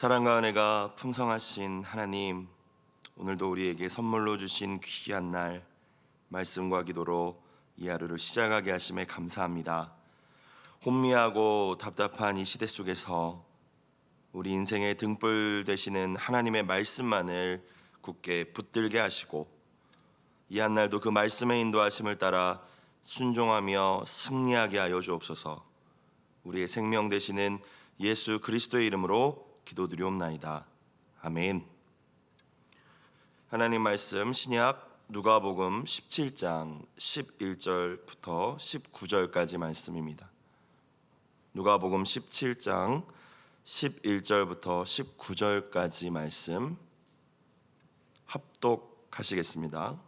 사랑과 은혜가 풍성하신 하나님, 오늘도 우리에게 선물로 주신 귀한 날 말씀과 기도로 이 하루를 시작하게 하심에 감사합니다. 혼미하고 답답한 이 시대 속에서 우리 인생의 등불 되시는 하나님의 말씀만을 굳게 붙들게 하시고, 이 한 날도 그 말씀의 인도하심을 따라 순종하며 승리하게 하여 주옵소서. 우리의 생명 되시는 예수 그리스도의 이름으로 기도드리옵나이다. 아멘. 하나님 말씀 신약 누가복음 17장 11절부터 19절까지 말씀입니다. 누가복음 17장 11절부터 19절까지 말씀 합독하시겠습니다.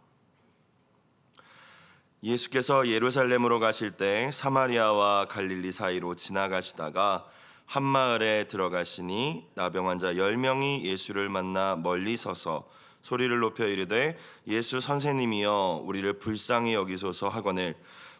예수께서 예루살렘으로 가실 때 사마리아와 갈릴리 사이로 지나가시다가 한 마을에 들어가시니 나병 환자 10명이 예수를 만나 멀리 서서 소리를 높여 이르되 예수 선생님이여 우리를 불쌍히 여기소서 하거늘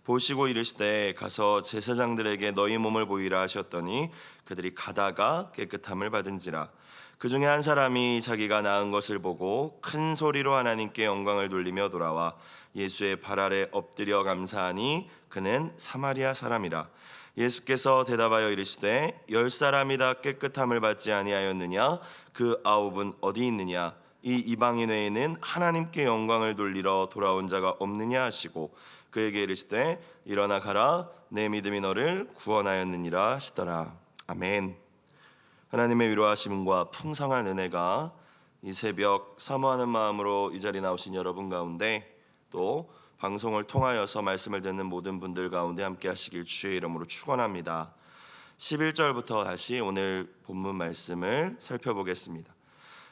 보시고 이르시되 가서 제사장들에게 너희 몸을 보이라 하셨더니 그들이 가다가 깨끗함을 받은지라. 그 중에 한 사람이 자기가 나은 것을 보고 큰 소리로 하나님께 영광을 돌리며 돌아와 예수의 발 아래 엎드려 감사하니 그는 사마리아 사람이라. 예수께서 대답하여 이르시되 10사람이 다 깨끗함을 받지 아니하였느냐? 그 9은 어디 있느냐? 이 이방인 외에는 하나님께 영광을 돌리러 돌아온 자가 없느냐 하시고 그에게 이르시되 일어나 가라 내 믿음이 너를 구원하였느니라 하시더라. 아멘. 하나님의 위로하심과 풍성한 은혜가 이 새벽 사모하는 마음으로 이 자리에 나오신 여러분 가운데, 또 방송을 통하여서 말씀을 듣는 모든 분들 가운데 함께 하시길 주의 이름으로 축원합니다. 11절부터 다시 오늘 본문 말씀을 살펴보겠습니다.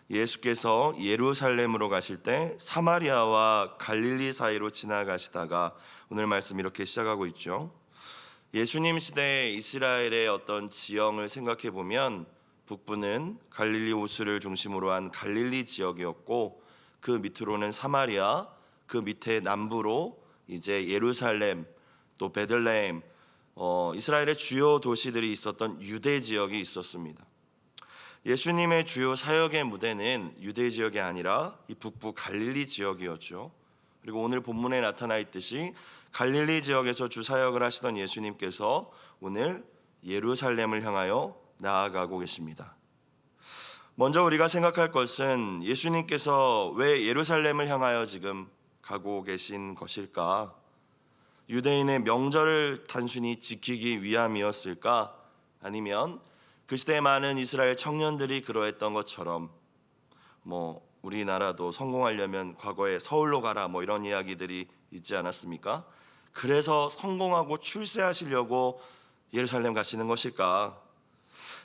예수께서 예루살렘으로 가실 때 사마리아와 갈릴리 사이로 지나가시다가, 오늘 말씀 이렇게 시작하고 있죠. 예수님 시대 이스라엘의 어떤 지형을 생각해 보면 북부는 갈릴리 호수를 중심으로 한 갈릴리 지역이었고, 그 밑으로는 사마리아, 그 밑에 남부로 이제 예루살렘, 또 베들레헴, 이스라엘의 주요 도시들이 있었던 유대 지역이 있었습니다. 예수님의 주요 사역의 무대는 유대 지역이 아니라 이 북부 갈릴리 지역이었죠. 그리고 오늘 본문에 나타나 있듯이 갈릴리 지역에서 주 사역을 하시던 예수님께서 오늘 예루살렘을 향하여 나아가고 계십니다. 먼저 우리가 생각할 것은 예수님께서 왜 예루살렘을 향하여 지금 가고 계신 것일까? 유대인의 명절을 단순히 지키기 위함이었을까? 아니면 그 시대에 많은 이스라엘 청년들이 그러했던 것처럼 우리나라도 성공하려면 과거에 서울로 가라 이런 이야기들이 있지 않았습니까? 그래서 성공하고 출세하시려고 예루살렘 가시는 것일까?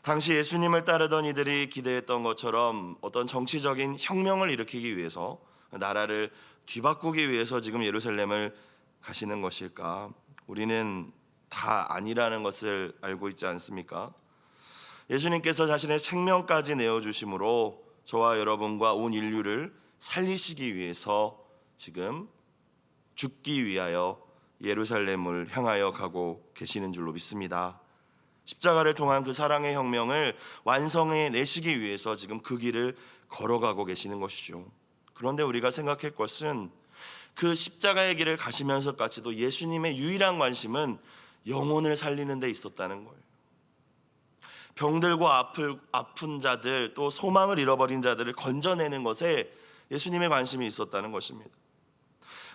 당시 예수님을 따르던 이들이 기대했던 것처럼 어떤 정치적인 혁명을 일으키기 위해서, 나라를 뒤바꾸기 위해서 지금 예루살렘을 가시는 것일까? 우리는 다 아니라는 것을 알고 있지 않습니까? 예수님께서 자신의 생명까지 내어주심으로 저와 여러분과 온 인류를 살리시기 위해서 지금 죽기 위하여 예루살렘을 향하여 가고 계시는 줄로 믿습니다. 십자가를 통한 그 사랑의 혁명을 완성해 내시기 위해서 지금 그 길을 걸어가고 계시는 것이죠. 그런데 우리가 생각할 것은 그 십자가의 길을 가시면서까지도 예수님의 유일한 관심은 영혼을 살리는 데 있었다는 거예요. 병들고 아픈 자들, 또 소망을 잃어버린 자들을 건져내는 것에 예수님의 관심이 있었다는 것입니다.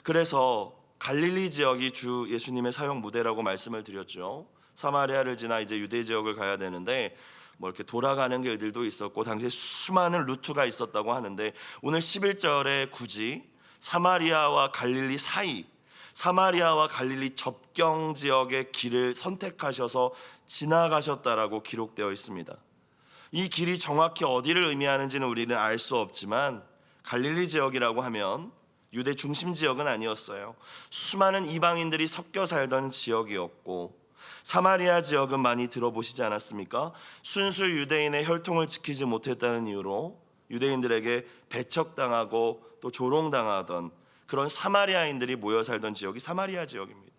그래서 갈릴리 지역이 주 예수님의 사역 무대라고 말씀을 드렸죠. 사마리아를 지나 이제 유대 지역을 가야 되는데 이렇게 돌아가는 길들도 있었고 당시에 수많은 루트가 있었다고 하는데, 오늘 11절에 굳이 사마리아와 갈릴리 사이, 사마리아와 갈릴리 접경 지역의 길을 선택하셔서 지나가셨다라고 기록되어 있습니다. 이 길이 정확히 어디를 의미하는지는 우리는 알 수 없지만, 갈릴리 지역이라고 하면 유대 중심 지역은 아니었어요. 수많은 이방인들이 섞여 살던 지역이었고, 사마리아 지역은 많이 들어보시지 않았습니까? 순수 유대인의 혈통을 지키지 못했다는 이유로 유대인들에게 배척당하고 또 조롱당하던 그런 사마리아인들이 모여 살던 지역이 사마리아 지역입니다.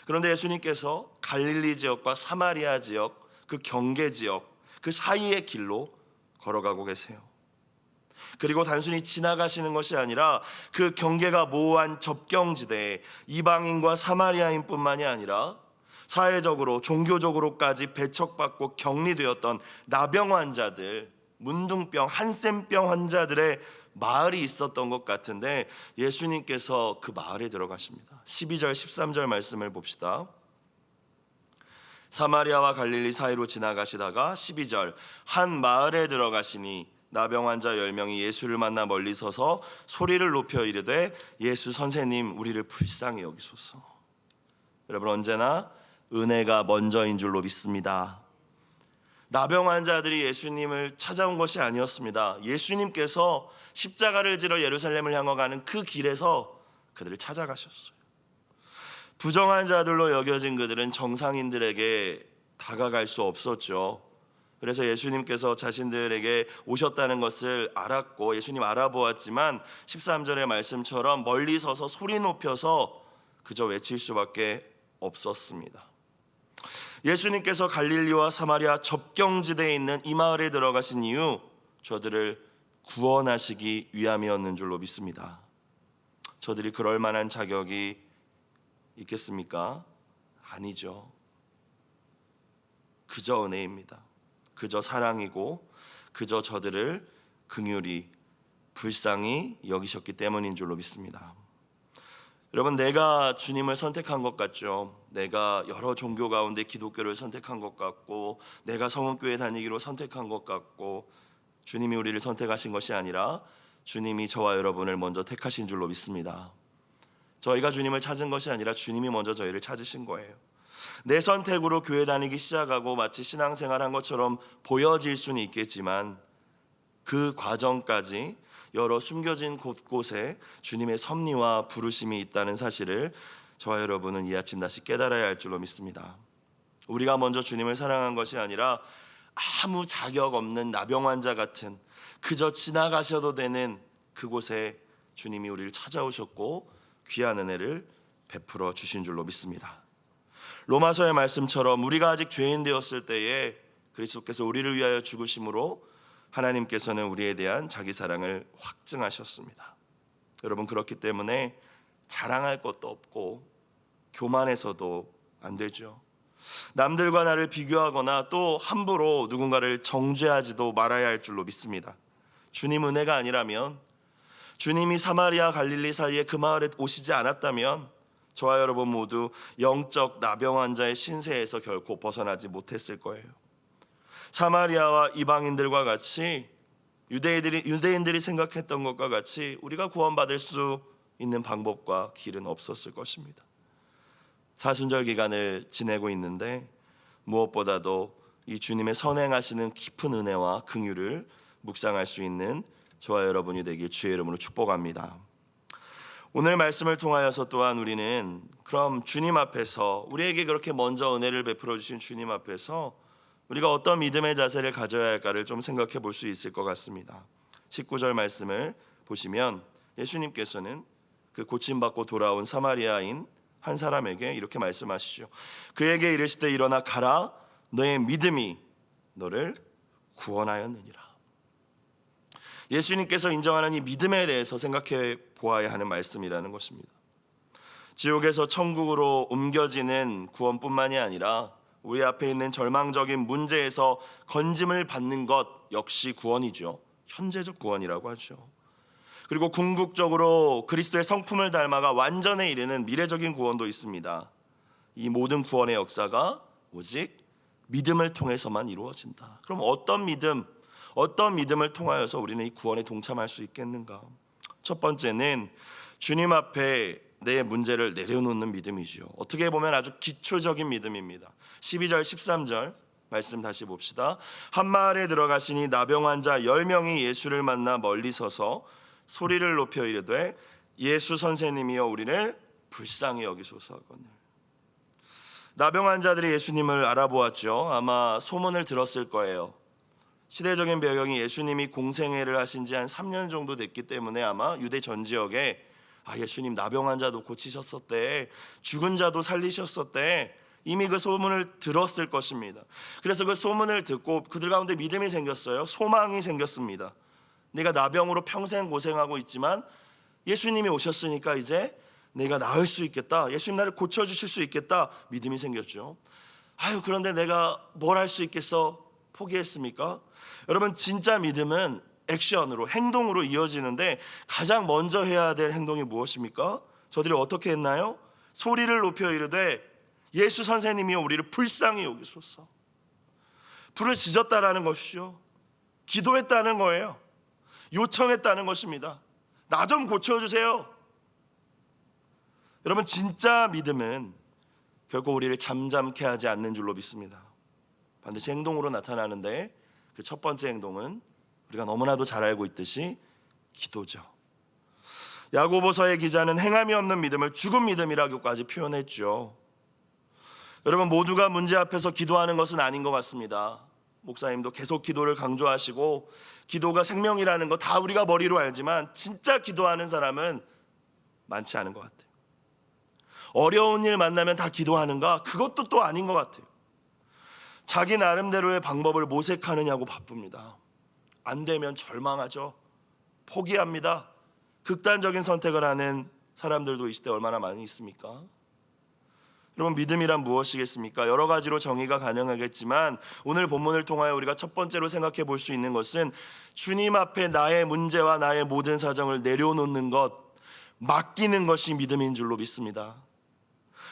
그런데 예수님께서 갈릴리 지역과 사마리아 지역, 그 경계 지역, 그 사이의 길로 걸어가고 계세요. 그리고 단순히 지나가시는 것이 아니라 그 경계가 모호한 접경지대에 이방인과 사마리아인뿐만이 아니라 사회적으로 종교적으로까지 배척받고 격리되었던 나병 환자들, 문둥병, 한센병 환자들의 마을이 있었던 것 같은데 예수님께서 그 마을에 들어가십니다. 12절 13절 말씀을 봅시다. 사마리아와 갈릴리 사이로 지나가시다가 12절 한 마을에 들어가시니 나병 환자 10명이 예수를 만나 멀리 서서 소리를 높여 이르되 예수 선생님 우리를 불쌍히 여기소서. 여러분, 언제나 은혜가 먼저인 줄로 믿습니다. 나병 환자들이 예수님을 찾아온 것이 아니었습니다. 예수님께서 십자가를 지러 예루살렘을 향해 가는 그 길에서 그들을 찾아가셨어요. 부정한 자들로 여겨진 그들은 정상인들에게 다가갈 수 없었죠. 그래서 예수님께서 자신들에게 오셨다는 것을 알았고 예수님 알아보았지만 13절의 말씀처럼 멀리 서서 소리 높여서 그저 외칠 수밖에 없었습니다. 예수님께서 갈릴리와 사마리아 접경지대에 있는 이 마을에 들어가신 이유, 저들을 구원하시기 위함이었는 줄로 믿습니다. 저들이 그럴 만한 자격이 있겠습니까? 아니죠. 그저 은혜입니다. 그저 사랑이고 그저 저들을 긍휼히 불쌍히 여기셨기 때문인 줄로 믿습니다. 여러분, 내가 주님을 선택한 것 같죠? 내가 여러 종교 가운데 기독교를 선택한 것 같고 내가 성은교회 다니기로 선택한 것 같고 주님이 우리를 선택하신 것이 아니라 주님이 저와 여러분을 먼저 택하신 줄로 믿습니다. 저희가 주님을 찾은 것이 아니라 주님이 먼저 저희를 찾으신 거예요. 내 선택으로 교회 다니기 시작하고 마치 신앙생활한 것처럼 보여질 수는 있겠지만 그 과정까지 여러 숨겨진 곳곳에 주님의 섭리와 부르심이 있다는 사실을 저와 여러분은 이 아침 다시 깨달아야 할 줄로 믿습니다. 우리가 먼저 주님을 사랑한 것이 아니라 아무 자격 없는 나병 환자 같은 그저 지나가셔도 되는 그곳에 주님이 우리를 찾아오셨고 귀한 은혜를 베풀어 주신 줄로 믿습니다. 로마서의 말씀처럼 우리가 아직 죄인 되었을 때에 그리스도께서 우리를 위하여 죽으심으로 하나님께서는 우리에 대한 자기 사랑을 확증하셨습니다. 여러분, 그렇기 때문에 자랑할 것도 없고 교만해서도 안 되죠. 남들과 나를 비교하거나 또 함부로 누군가를 정죄하지도 말아야 할 줄로 믿습니다. 주님 은혜가 아니라면, 주님이 사마리아 갈릴리 사이에 그 마을에 오시지 않았다면 저와 여러분 모두 영적 나병 환자의 신세에서 결코 벗어나지 못했을 거예요. 사마리아와 이방인들과 같이 유대인들이 생각했던 것과 같이 우리가 구원받을 수 있는 방법과 길은 없었을 것입니다. 사순절 기간을 지내고 있는데 무엇보다도 이 주님의 선행하시는 깊은 은혜와 긍휼을 묵상할 수 있는 저와 여러분이 되길 주의 이름으로 축복합니다. 오늘 말씀을 통하여서 또한 우리는 그럼 주님 앞에서, 우리에게 그렇게 먼저 은혜를 베풀어 주신 주님 앞에서 우리가 어떤 믿음의 자세를 가져야 할까를 좀 생각해 볼 수 있을 것 같습니다. 19절 말씀을 보시면 예수님께서는 그 고침받고 돌아온 사마리아인 한 사람에게 이렇게 말씀하시죠. 그에게 이르시되 일어나 가라, 너의 믿음이 너를 구원하였느니라. 예수님께서 인정하는 이 믿음에 대해서 생각해 보아야 하는 말씀이라는 것입니다. 지옥에서 천국으로 옮겨지는 구원뿐만이 아니라 우리 앞에 있는 절망적인 문제에서 건짐을 받는 것 역시 구원이죠. 현재적 구원이라고 하죠. 그리고 궁극적으로 그리스도의 성품을 닮아가 완전에 이르는 미래적인 구원도 있습니다. 이 모든 구원의 역사가 오직 믿음을 통해서만 이루어진다. 그럼 어떤 믿음을 통하여서 우리는 이 구원에 동참할 수 있겠는가? 첫 번째는 주님 앞에 내 문제를 내려놓는 믿음이죠. 어떻게 보면 아주 기초적인 믿음입니다. 12절 13절 말씀 다시 봅시다. 한 마을에 들어가시니 나병 환자 10명이 예수를 만나 멀리 서서 소리를 높여 이르되 예수 선생님이여 우리를 불쌍히 여기소서 하거늘. 나병 환자들이 예수님을 알아보았죠. 아마 소문을 들었을 거예요. 시대적인 배경이 예수님이 공생애를 하신 지 한 3년 정도 됐기 때문에 아마 유대 전 지역에 예수님 나병 환자도 고치셨었대, 죽은 자도 살리셨었대, 이미 그 소문을 들었을 것입니다. 그래서 그 소문을 듣고 그들 가운데 믿음이 생겼어요. 소망이 생겼습니다. 내가 나병으로 평생 고생하고 있지만 예수님이 오셨으니까 이제 내가 나을 수 있겠다. 예수님 나를 고쳐주실 수 있겠다. 믿음이 생겼죠. 그런데 내가 뭘 할 수 있겠어? 포기했습니까? 여러분, 진짜 믿음은 액션으로, 행동으로 이어지는데 가장 먼저 해야 될 행동이 무엇입니까? 저들이 어떻게 했나요? 소리를 높여 이르되 예수 선생님이여 우리를 불쌍히 여기소서. 불을 지졌다라는 것이죠. 기도했다는 거예요. 요청했다는 것입니다. 나 좀 고쳐주세요. 여러분, 진짜 믿음은 결코 우리를 잠잠케 하지 않는 줄로 믿습니다. 반드시 행동으로 나타나는데 그 첫 번째 행동은 우리가 너무나도 잘 알고 있듯이 기도죠. 야고보서의 기자는 행함이 없는 믿음을 죽은 믿음이라고까지 표현했죠. 여러분, 모두가 문제 앞에서 기도하는 것은 아닌 것 같습니다. 목사님도 계속 기도를 강조하시고 기도가 생명이라는 거 다 우리가 머리로 알지만 진짜 기도하는 사람은 많지 않은 것 같아요. 어려운 일 만나면 다 기도하는가? 그것도 또 아닌 것 같아요. 자기 나름대로의 방법을 모색하느냐고 바쁩니다. 안 되면 절망하죠. 포기합니다. 극단적인 선택을 하는 사람들도 이 시대에 얼마나 많이 있습니까? 여러분, 믿음이란 무엇이겠습니까? 여러 가지로 정의가 가능하겠지만 오늘 본문을 통하여 우리가 첫 번째로 생각해 볼 수 있는 것은 주님 앞에 나의 문제와 나의 모든 사정을 내려놓는 것, 맡기는 것이 믿음인 줄로 믿습니다.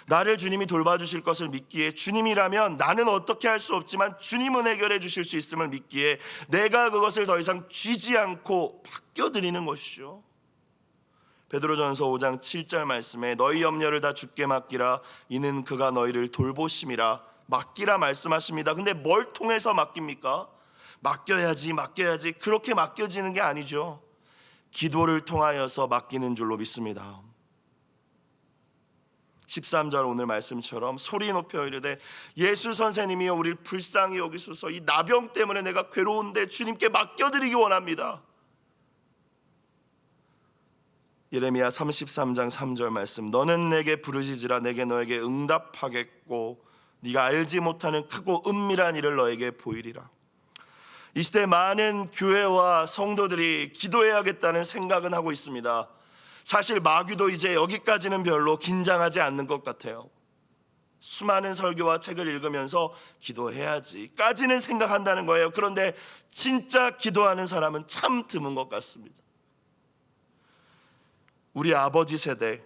나를 주님이 돌봐주실 것을 믿기에, 주님이라면 나는 어떻게 할 수 없지만 주님은 해결해 주실 수 있음을 믿기에 내가 그것을 더 이상 쥐지 않고 맡겨드리는 것이죠. 베드로전서 5장 7절 말씀에 너희 염려를 다 주께 맡기라 이는 그가 너희를 돌보심이라, 맡기라 말씀하십니다. 근데 뭘 통해서 맡깁니까? 맡겨야지 그렇게 맡겨지는 게 아니죠. 기도를 통하여서 맡기는 줄로 믿습니다. 13절 오늘 말씀처럼 소리 높여 이르되 예수 선생님이여 우리를 불쌍히 여기소서. 이 나병 때문에 내가 괴로운데 주님께 맡겨드리기 원합니다. 예레미야 33장 3절 말씀, 너는 내게 부르짖으라 내게 너에게 응답하겠고 네가 알지 못하는 크고 은밀한 일을 너에게 보이리라. 이 시대 많은 교회와 성도들이 기도해야겠다는 생각은 하고 있습니다. 사실 마귀도 이제 여기까지는 별로 긴장하지 않는 것 같아요. 수많은 설교와 책을 읽으면서 기도해야지까지는 생각한다는 거예요. 그런데 진짜 기도하는 사람은 참 드문 것 같습니다. 우리 아버지 세대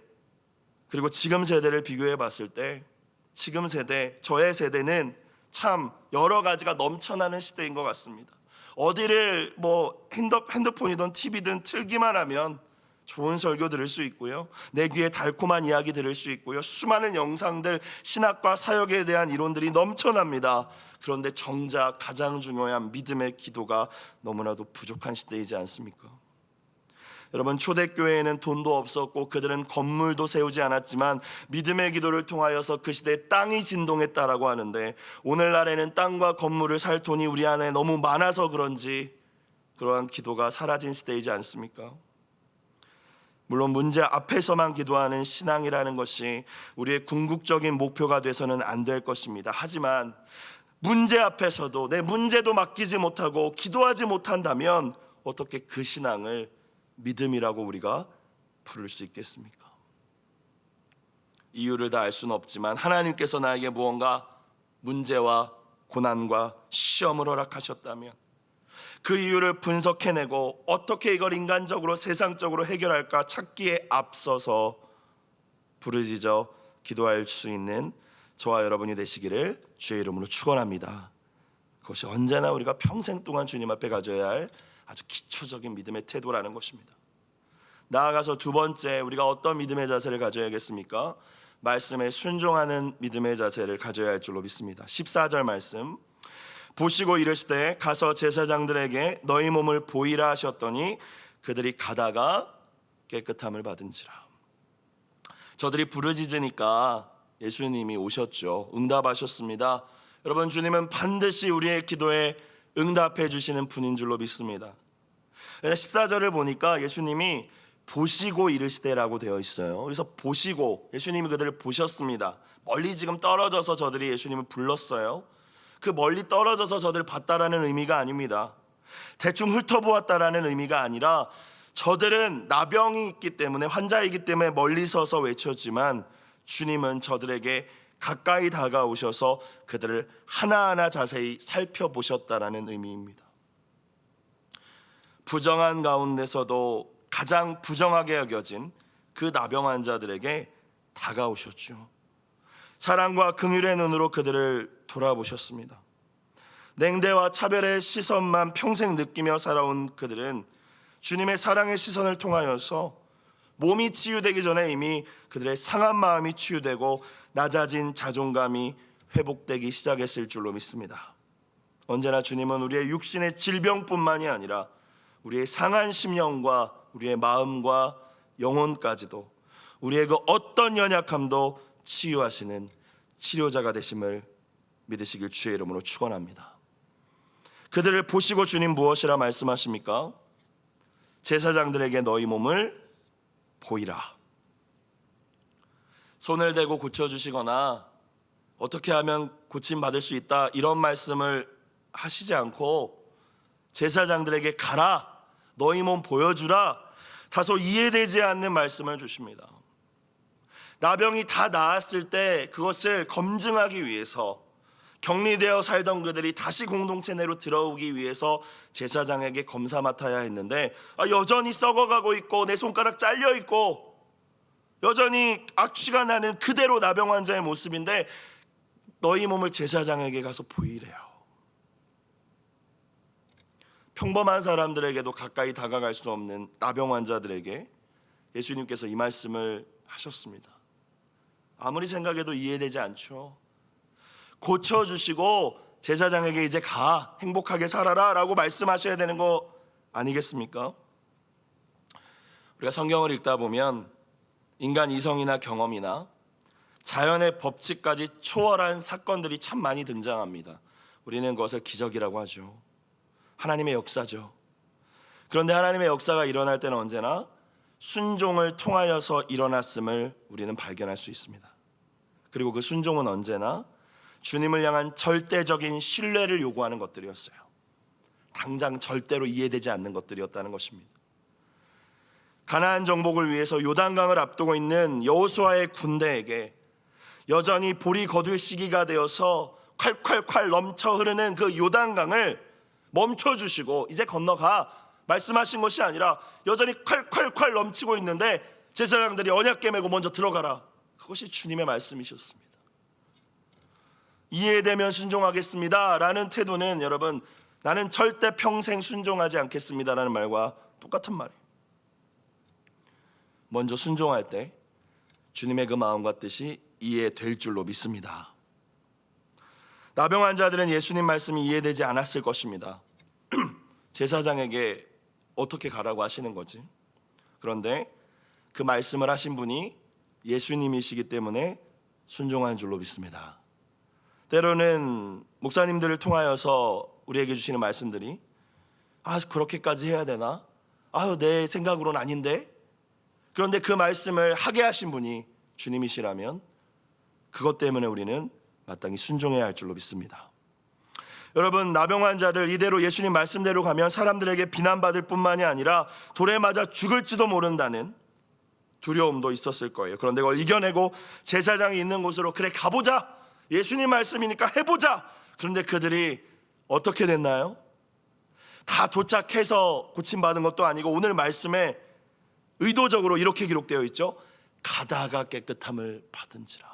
그리고 지금 세대를 비교해 봤을 때 지금 세대, 저의 세대는 참 여러 가지가 넘쳐나는 시대인 것 같습니다. 어디를 핸드폰이든 TV든 틀기만 하면 좋은 설교 들을 수 있고요, 내 귀에 달콤한 이야기 들을 수 있고요, 수많은 영상들, 신학과 사역에 대한 이론들이 넘쳐납니다. 그런데 정작 가장 중요한 믿음의 기도가 너무나도 부족한 시대이지 않습니까? 여러분, 초대교회에는 돈도 없었고 그들은 건물도 세우지 않았지만 믿음의 기도를 통하여서 그 시대에 땅이 진동했다라고 하는데, 오늘날에는 땅과 건물을 살 돈이 우리 안에 너무 많아서 그런지 그러한 기도가 사라진 시대이지 않습니까? 물론 문제 앞에서만 기도하는 신앙이라는 것이 우리의 궁극적인 목표가 돼서는 안 될 것입니다. 하지만 문제 앞에서도 내 문제도 맡기지 못하고 기도하지 못한다면 어떻게 그 신앙을 믿음이라고 우리가 부를 수 있겠습니까? 이유를 다 알 수는 없지만 하나님께서 나에게 무언가 문제와 고난과 시험을 허락하셨다면 그 이유를 분석해내고 어떻게 이걸 인간적으로 세상적으로 해결할까 찾기에 앞서서 부르짖어 기도할 수 있는 저와 여러분이 되시기를 주의 이름으로 축원합니다. 그것이 언제나 우리가 평생 동안 주님 앞에 가져야 할 아주 기초적인 믿음의 태도라는 것입니다. 나아가서 두 번째, 우리가 어떤 믿음의 자세를 가져야겠습니까? 말씀에 순종하는 믿음의 자세를 가져야 할 줄로 믿습니다. 14절 말씀, 보시고 이르시되 가서 제사장들에게 너희 몸을 보이라 하셨더니 그들이 가다가 깨끗함을 받은지라. 저들이 부르짖으니까 예수님이 오셨죠. 응답하셨습니다. 여러분, 주님은 반드시 우리의 기도에 응답해 주시는 분인 줄로 믿습니다. 14절을 보니까 예수님이 보시고 이르시되라고 되어 있어요. 그래서 보시고, 예수님이 그들을 보셨습니다. 멀리 지금 떨어져서 저들이 예수님을 불렀어요. 그 멀리 떨어져서 저들을 봤다라는 의미가 아닙니다. 대충 훑어보았다라는 의미가 아니라 저들은 나병이 있기 때문에, 환자이기 때문에 멀리 서서 외쳤지만 주님은 저들에게 가까이 다가오셔서 그들을 하나하나 자세히 살펴보셨다라는 의미입니다. 부정한 가운데서도 가장 부정하게 여겨진 그 나병 환자들에게 다가오셨죠. 사랑과 긍휼의 눈으로 그들을 돌아보셨습니다. 냉대와 차별의 시선만 평생 느끼며 살아온 그들은 주님의 사랑의 시선을 통하여서 몸이 치유되기 전에 이미 그들의 상한 마음이 치유되고 낮아진 자존감이 회복되기 시작했을 줄로 믿습니다. 언제나 주님은 우리의 육신의 질병뿐만이 아니라 우리의 상한 심령과 우리의 마음과 영혼까지도, 우리의 그 어떤 연약함도 치유하시는 치료자가 되심을 믿으시길 주의 이름으로 축원합니다. 그들을 보시고 주님 무엇이라 말씀하십니까? 제사장들에게 너희 몸을 보이라. 손을 대고 고쳐주시거나 어떻게 하면 고침받을 수 있다, 이런 말씀을 하시지 않고 제사장들에게 가라, 너희 몸 보여주라, 다소 이해되지 않는 말씀을 주십니다. 나병이 다 나았을 때 그것을 검증하기 위해서 격리되어 살던 그들이 다시 공동체 내로 들어오기 위해서 제사장에게 검사 맡아야 했는데, 여전히 썩어가고 있고 내 손가락 잘려 있고 여전히 악취가 나는 그대로 나병 환자의 모습인데 너희 몸을 제사장에게 가서 보이래요. 평범한 사람들에게도 가까이 다가갈 수 없는 나병 환자들에게 예수님께서 이 말씀을 하셨습니다. 아무리 생각해도 이해되지 않죠. 고쳐주시고 제사장에게 이제 가, 행복하게 살아라 라고 말씀하셔야 되는 거 아니겠습니까? 우리가 성경을 읽다 보면 인간 이성이나 경험이나 자연의 법칙까지 초월한 사건들이 참 많이 등장합니다. 우리는 그것을 기적이라고 하죠. 하나님의 역사죠. 그런데 하나님의 역사가 일어날 때는 언제나 순종을 통하여서 일어났음을 우리는 발견할 수 있습니다. 그리고 그 순종은 언제나 주님을 향한 절대적인 신뢰를 요구하는 것들이었어요. 당장 절대로 이해되지 않는 것들이었다는 것입니다. 가나안 정복을 위해서 요단강을 앞두고 있는 여호수아의 군대에게 여전히 볼이 거둘 시기가 되어서 콸콸콸 넘쳐 흐르는 그 요단강을 멈춰주시고 이제 건너가 말씀하신 것이 아니라 여전히 콸콸콸 넘치고 있는데 제사장들이 언약 깨매고 먼저 들어가라, 그것이 주님의 말씀이셨습니다. 이해되면 순종하겠습니다 라는 태도는 여러분, 나는 절대 평생 순종하지 않겠습니다 라는 말과 똑같은 말이에요. 먼저 순종할 때 주님의 그 마음과 뜻이 이해될 줄로 믿습니다. 나병 환자들은 예수님 말씀이 이해되지 않았을 것입니다. 제사장에게 어떻게 가라고 하시는 거지? 그런데 그 말씀을 하신 분이 예수님이시기 때문에 순종한 줄로 믿습니다. 때로는 목사님들을 통하여서 우리에게 주시는 말씀들이 그렇게까지 해야 되나? 내 생각으로는 아닌데? 그런데 그 말씀을 하게 하신 분이 주님이시라면 그것 때문에 우리는 마땅히 순종해야 할 줄로 믿습니다. 여러분, 나병 환자들 이대로 예수님 말씀대로 가면 사람들에게 비난받을 뿐만이 아니라 돌에 맞아 죽을지도 모른다는 두려움도 있었을 거예요. 그런데 그걸 이겨내고 제사장이 있는 곳으로 그래 가보자, 예수님 말씀이니까 해보자. 그런데 그들이 어떻게 됐나요? 다 도착해서 고침받은 것도 아니고 오늘 말씀에 의도적으로 이렇게 기록되어 있죠. 가다가 깨끗함을 받은지라.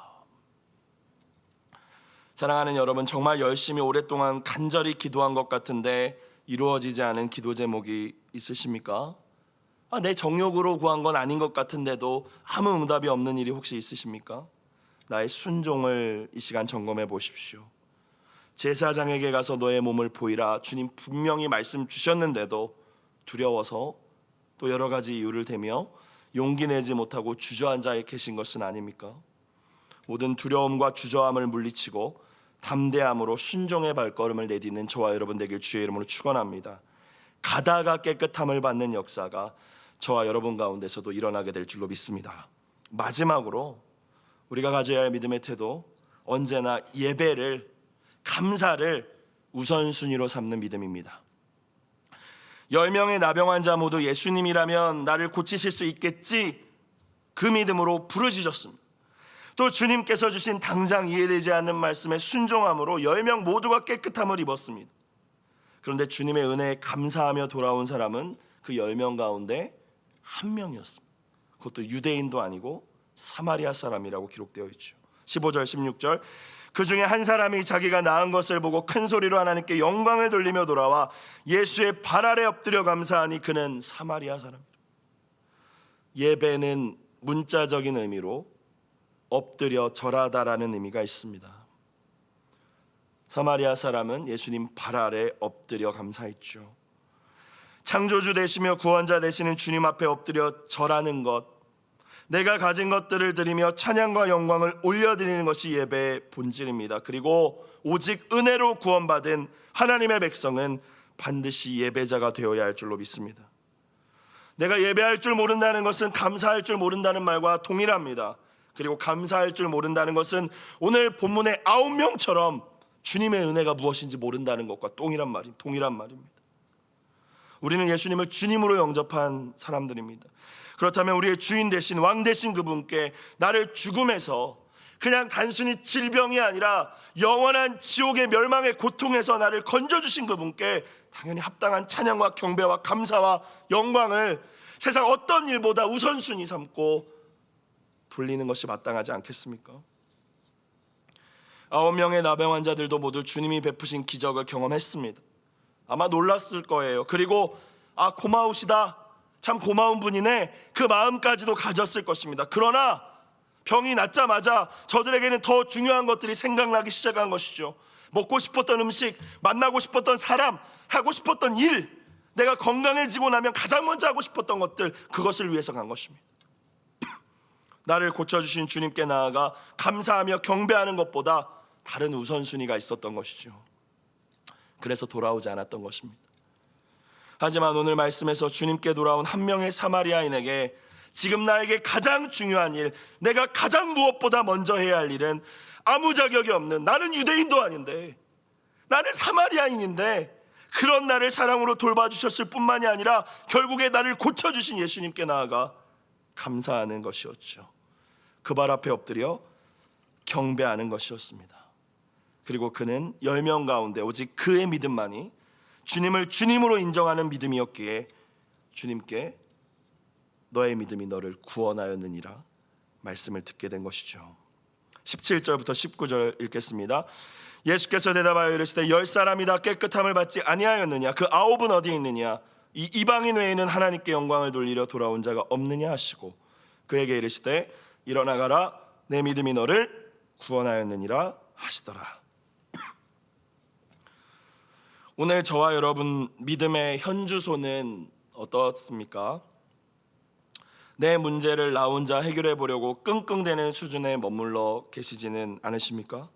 사랑하는 여러분, 정말 열심히 오랫동안 간절히 기도한 것 같은데 이루어지지 않은 기도 제목이 있으십니까? 내 정욕으로 구한 건 아닌 것 같은데도 아무 응답이 없는 일이 혹시 있으십니까? 나의 순종을 이 시간 점검해 보십시오. 제사장에게 가서 너의 몸을 보이라, 주님 분명히 말씀 주셨는데도 두려워서 또 여러 가지 이유를 대며 용기 내지 못하고 주저앉아 계신 것은 아닙니까? 모든 두려움과 주저함을 물리치고 담대함으로 순종의 발걸음을 내딛는 저와 여러분 되길 주의 이름으로 축원합니다. 가다가 깨끗함을 받는 역사가 저와 여러분 가운데서도 일어나게 될 줄로 믿습니다. 마지막으로 우리가 가져야 할 믿음의 태도, 언제나 예배를, 감사를 우선순위로 삼는 믿음입니다. 10명의 나병 환자 모두 예수님이라면 나를 고치실 수 있겠지, 그 믿음으로 부르짖었습니다. 또 주님께서 주신 당장 이해되지 않는 말씀에 순종함으로 10명 모두가 깨끗함을 입었습니다. 그런데 주님의 은혜에 감사하며 돌아온 사람은 그 10명 가운데 한 명이었습니다. 그것도 유대인도 아니고 사마리아 사람이라고 기록되어 있죠. 15절 16절, 그 중에 한 사람이 자기가 나은 것을 보고 큰 소리로 하나님께 영광을 돌리며 돌아와 예수의 발 아래 엎드려 감사하니 그는 사마리아 사람이라. 예배는 문자적인 의미로 엎드려 절하다라는 의미가 있습니다. 사마리아 사람은 예수님 발 아래 엎드려 감사했죠. 창조주 되시며 구원자 되시는 주님 앞에 엎드려 절하는 것, 내가 가진 것들을 드리며 찬양과 영광을 올려드리는 것이 예배의 본질입니다. 그리고 오직 은혜로 구원받은 하나님의 백성은 반드시 예배자가 되어야 할 줄로 믿습니다. 내가 예배할 줄 모른다는 것은 감사할 줄 모른다는 말과 동일합니다. 그리고 감사할 줄 모른다는 것은 오늘 본문의 9명처럼 주님의 은혜가 무엇인지 모른다는 것과 동일한 말입니다. 우리는 예수님을 주님으로 영접한 사람들입니다. 그렇다면 우리의 주인 되신, 왕 되신 그분께 나를 죽음에서, 그냥 단순히 질병이 아니라 영원한 지옥의 멸망의 고통에서 나를 건져주신 그분께 당연히 합당한 찬양과 경배와 감사와 영광을 세상 어떤 일보다 우선순위 삼고 돌리는 것이 마땅하지 않겠습니까? 9명의 나병 환자들도 모두 주님이 베푸신 기적을 경험했습니다. 아마 놀랐을 거예요. 그리고 고마우시다, 참 고마운 분이네, 그 마음까지도 가졌을 것입니다. 그러나 병이 낫자마자 저들에게는 더 중요한 것들이 생각나기 시작한 것이죠. 먹고 싶었던 음식, 만나고 싶었던 사람, 하고 싶었던 일, 내가 건강해지고 나면 가장 먼저 하고 싶었던 것들, 그것을 위해서 간 것입니다. 나를 고쳐주신 주님께 나아가 감사하며 경배하는 것보다 다른 우선순위가 있었던 것이죠. 그래서 돌아오지 않았던 것입니다. 하지만 오늘 말씀에서 주님께 돌아온 한 명의 사마리아인에게 지금 나에게 가장 중요한 일, 내가 가장 무엇보다 먼저 해야 할 일은 아무 자격이 없는, 나는 유대인도 아닌데, 나는 사마리아인인데 그런 나를 사랑으로 돌봐주셨을 뿐만이 아니라 결국에 나를 고쳐주신 예수님께 나아가 감사하는 것이었죠. 그 발 앞에 엎드려 경배하는 것이었습니다. 그리고 그는 10명 가운데 오직 그의 믿음만이 주님을 주님으로 인정하는 믿음이었기에 주님께 너의 믿음이 너를 구원하였느니라 말씀을 듣게 된 것이죠. 17절부터 19절 읽겠습니다. 예수께서 대답하여 이르시되 10사람이 다 깨끗함을 받지 아니하였느냐? 그 9은 어디 있느냐? 이 이방인 외에는 하나님께 영광을 돌리려 돌아온 자가 없느냐 하시고 그에게 이르시되 일어나 가라, 내 믿음이 너를 구원하였느니라 하시더라. 오늘 저와 여러분 믿음의 현주소는 어떻습니까? 내 문제를 나 혼자 해결해 보려고 끙끙대는 수준에 머물러 계시지는 않으십니까?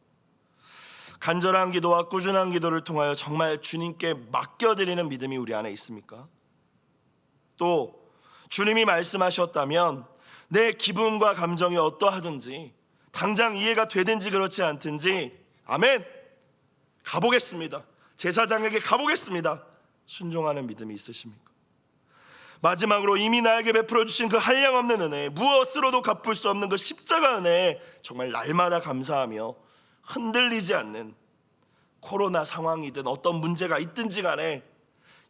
간절한 기도와 꾸준한 기도를 통하여 정말 주님께 맡겨드리는 믿음이 우리 안에 있습니까? 또 주님이 말씀하셨다면 내 기분과 감정이 어떠하든지, 당장 이해가 되든지 그렇지 않든지, 아멘, 가보겠습니다, 제사장에게 가보겠습니다, 순종하는 믿음이 있으십니까? 마지막으로 이미 나에게 베풀어 주신 그 한량없는 은혜, 무엇으로도 갚을 수 없는 그 십자가 은혜에 정말 날마다 감사하며 흔들리지 않는, 코로나 상황이든 어떤 문제가 있든지 간에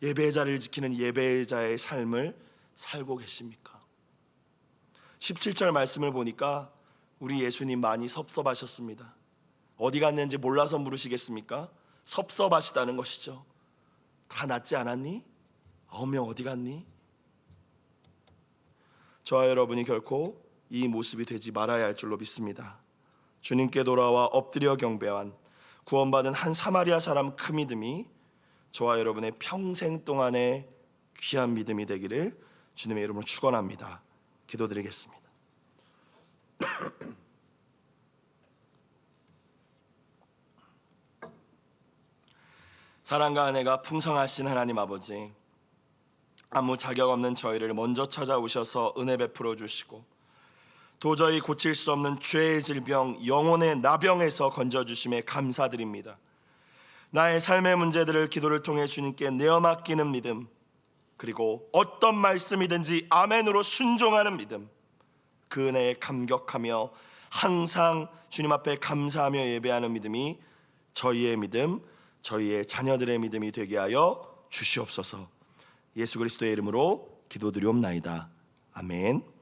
예배자를 지키는 예배자의 삶을 살고 계십니까? 17절 말씀을 보니까 우리 예수님 많이 섭섭하셨습니다. 어디 갔는지 몰라서 물으시겠습니까? 섭섭하시다는 것이죠. 다 낫지 않았니? 9명 어디 갔니? 저와 여러분이 결코 이 모습이 되지 말아야 할 줄로 믿습니다. 주님께 돌아와 엎드려 경배한 구원받은 한 사마리아 사람 그 믿음이 저와 여러분의 평생 동안의 귀한 믿음이 되기를 주님의 이름으로 축원합니다. 기도드리겠습니다. 사랑과 은혜가 풍성하신 하나님 아버지, 아무 자격 없는 저희를 먼저 찾아오셔서 은혜 베풀어 주시고 도저히 고칠 수 없는 죄의 질병, 영혼의 나병에서 건져주심에 감사드립니다. 나의 삶의 문제들을 기도를 통해 주님께 내어 맡기는 믿음, 그리고 어떤 말씀이든지 아멘으로 순종하는 믿음, 그 은혜에 감격하며 항상 주님 앞에 감사하며 예배하는 믿음이 저희의 믿음, 저희의 자녀들의 믿음이 되게 하여 주시옵소서. 예수 그리스도의 이름으로 기도드리옵나이다. 아멘.